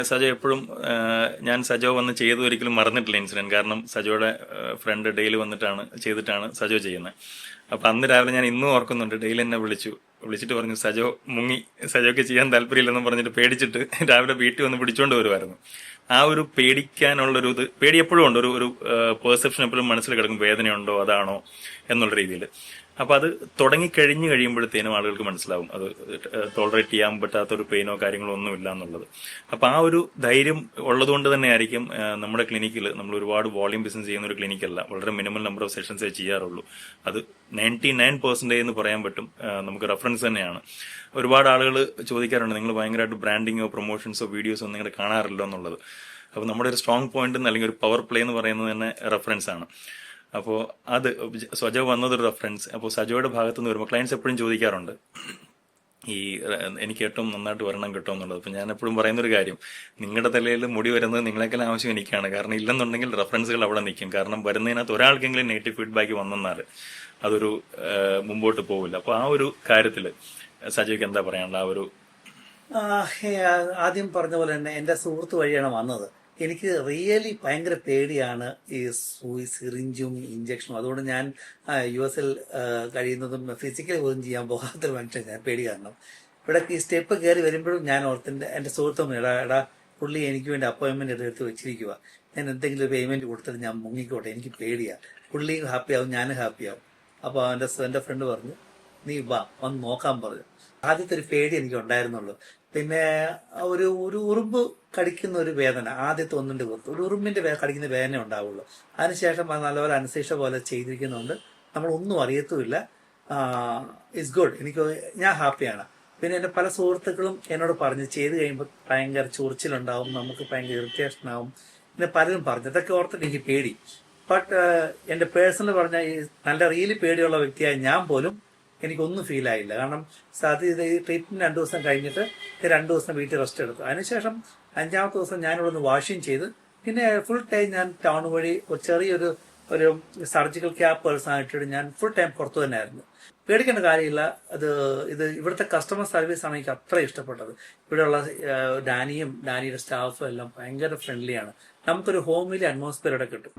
സജോ എപ്പോഴും ഞാൻ സജോ വന്ന് ചെയ്ത് ഒരിക്കലും മറന്നിട്ടില്ല ഇൻസിഡന്റ്. കാരണം സജോയുടെ ഫ്രണ്ട് ഡെയിലി വന്നിട്ടാണ് ചെയ്തിട്ടാണ് സജോ ചെയ്യുന്നത്. അപ്പം അന്ന് രാവിലെ ഞാൻ ഇന്നും ഓർക്കുന്നുണ്ട്, ഡെയിലി എന്നെ വിളിച്ചിട്ട് പറഞ്ഞു സജോ മുങ്ങി, സജോക്ക് ചെയ്യാൻ താല്പര്യമില്ലെന്ന് പറഞ്ഞിട്ട് പേടിച്ചിട്ട് രാവിലെ വീട്ടിൽ വന്ന് പിടിച്ചോണ്ട് വരുമായിരുന്നു. ആ ഒരു പേടിക്കാനുള്ളൊരു പേടി എപ്പോഴും ഉണ്ട്, ഒരു പെർസെപ്ഷൻ എപ്പോഴും മനസ്സിൽ കിടക്കും, വേദനയുണ്ടോ അതാണോ എന്നുള്ള രീതിയിൽ. അപ്പൊ അത് തുടങ്ങിക്കഴിഞ്ഞ് കഴിയുമ്പോഴത്തേനും ആളുകൾക്ക് മനസ്സിലാവും അത് ടോളറേറ്റ് ചെയ്യാൻ പറ്റാത്തൊരു പെയിനോ കാര്യങ്ങളോ ഒന്നും ഇല്ല എന്നുള്ളത്. അപ്പൊ ആ ഒരു ധൈര്യം ഉള്ളതുകൊണ്ട് തന്നെ ആയിരിക്കും നമ്മുടെ ക്ലിനിക്കിൽ നമ്മൾ ഒരുപാട് വോളിയം ബിസിനസ് ചെയ്യുന്ന ഒരു ക്ലിനിക്കല്ല, വളരെ മിനിമം നമ്പർ ഓഫ് സെഷൻസേ ചെയ്യാറുള്ളൂ. അത് 99% എന്ന് പറയാൻ പറ്റും. നമുക്ക് റെഫറൻസ് തന്നെയാണ്. ഒരുപാട് ആളുകൾ ചോദിക്കാറുണ്ട്, നിങ്ങൾ ഭയങ്കരമായിട്ട് ബ്രാൻഡിങ്ങോ പ്രൊമോഷൻസോ വീഡിയോസോ ഒന്നും നിങ്ങളുടെ കാണാറില്ലോ എന്നുള്ളത്. അപ്പോൾ നമ്മുടെ ഒരു സ്ട്രോങ് പോയിന്റ് അല്ലെങ്കിൽ ഒരു പവർ പ്ലേ എന്ന് പറയുന്നത് തന്നെ റെഫറൻസ് ആണ്. അപ്പോൾ അത് സജോ വന്നതൊരു റെഫറൻസ്. അപ്പോൾ സജോയുടെ ഭാഗത്തു നിന്ന് വരുമ്പോൾ ക്ലയൻസ് എപ്പോഴും ചോദിക്കാറുണ്ട് ഈ എനിക്ക് ഏറ്റവും നന്നായിട്ട് വരണം കിട്ടും എന്നുള്ളത്. അപ്പം ഞാൻ എപ്പോഴും പറയുന്നൊരു കാര്യം, നിങ്ങളുടെ തലയിൽ മുടി വരുന്നത് നിങ്ങളെക്കാളും ആവശ്യം എനിക്കാണ്. കാരണം ഇല്ലെന്നുണ്ടെങ്കിൽ റെഫറൻസുകൾ അവിടെ നിൽക്കും. കാരണം വരുന്നതിനകത്ത് ഒരാൾക്കെങ്കിലും നെഗറ്റീവ് ഫീഡ്ബാക്ക് വന്നെന്നാൽ അതൊരു മുമ്പോട്ട് പോകില്ല. അപ്പോൾ ആ ഒരു കാര്യത്തിൽ സജോയ്ക്ക് എന്താ പറയാനുള്ള ആ ഒരു ആദ്യം പറഞ്ഞ പോലെ തന്നെ എൻ്റെ സുഹൃത്ത് വഴിയാണ് വന്നത്. എനിക്ക് റിയലി ഭയങ്കര പേടിയാണ് ഈ സിറിഞ്ചും ഇഞ്ചക്ഷനും. അതുകൊണ്ട് ഞാൻ US കഴിയുന്നതും ഫിസിക്കലി പോലും ചെയ്യാൻ പോകാത്തൊരു മനുഷ്യൻ ഞാൻ, പേടി കാരണം. ഇവിടെ ഈ സ്റ്റെപ്പ് കയറി വരുമ്പോഴും ഞാൻ ഓർത്തിൻ്റെ എൻ്റെ സുഹൃത്തും എടാ പുള്ളി എനിക്ക് വേണ്ടി അപ്പോയിൻമെന്റ് എടുത്ത് വെച്ചിരിക്കുക, ഞാൻ എന്തെങ്കിലും പേയ്മെന്റ് കൊടുത്തിട്ട് ഞാൻ മുങ്ങിക്കോട്ടെ, എനിക്ക് പേടിയാണ്. പുള്ളിയും ഹാപ്പിയാവും, ഞാനും ഹാപ്പിയാവും. അപ്പോൾ എൻ്റെ ഫ്രണ്ട് പറഞ്ഞു നീ വാ വന്ന് നോക്കാൻ പറഞ്ഞു. ആദ്യത്തെ ഒരു പേടി എനിക്ക് ഉണ്ടായിരുന്നുള്ളൂ. പിന്നെ ഒരു ഒരു ഉറുമ്പ് കടിക്കുന്ന ഒരു വേദന, ആദ്യത്തെ ഒന്നിന്റെ പുറത്ത് ഒരു ഉറുമ്പിന്റെ കടിക്കുന്ന വേദന ഉണ്ടാവുള്ളൂ. അതിനുശേഷം നല്ലപോലെ അനുസരിച്ച പോലെ ചെയ്തിരിക്കുന്നുണ്ട്, നമ്മൾ ഒന്നും അറിയത്തുമില്ല. ഇറ്റ്സ് ഗുഡ്, ഞാൻ ഹാപ്പിയാണ്. പിന്നെ എൻ്റെ പല സുഹൃത്തുക്കളും എന്നോട് പറഞ്ഞു ചെയ്ത് കഴിയുമ്പോൾ ഭയങ്കര ചൊറിച്ചിലുണ്ടാവും, നമുക്ക് ഭയങ്കര ഇറിറ്റേഷൻ ആവും. പിന്നെ പലരും പറഞ്ഞു, ഇതൊക്കെ ഓർത്തിട്ട് എനിക്ക് പേടി. ബട്ട് എൻ്റെ പേഴ്സണൽ പറഞ്ഞ ഈ നല്ല റിയലി പേടിയുള്ള വ്യക്തിയായ ഞാൻ പോലും എനിക്കൊന്നും ഫീൽ ആയില്ല. കാരണം സാധ്യത ഈ ട്രീറ്റ്മെന്റ് 2 ദിവസം കഴിഞ്ഞിട്ട് 2 ദിവസം വീട്ടിൽ റെസ്റ്റ് എടുത്തു. അതിനുശേഷം 5ാമത്തെ ദിവസം ഞാനിവിടെ ഒന്ന് വാഷിങ് ചെയ്ത് പിന്നെ ഫുൾ ടൈം ഞാൻ ടൗൺ വഴി ചെറിയൊരു സർജിക്കൽ ക്യാപ്പ് പേഴ്സണായിട്ട് ഞാൻ ഫുൾ ടൈം പുറത്തു തന്നെ ആയിരുന്നു. പേടിക്കേണ്ട കാര്യമില്ല. ഇത് ഇവിടുത്തെ കസ്റ്റമർ സർവീസ് ആണ് എനിക്ക് അത്ര ഇഷ്ടപ്പെട്ടത്. ഇവിടെയുള്ള ഡാനിയുടെ സ്റ്റാഫും എല്ലാം ഭയങ്കര ഫ്രണ്ട്ലിയാണ്. നമുക്കൊരു ഹോമിലി അറ്റ്മോസ്ഫിയർ ഇവിടെ കിട്ടും.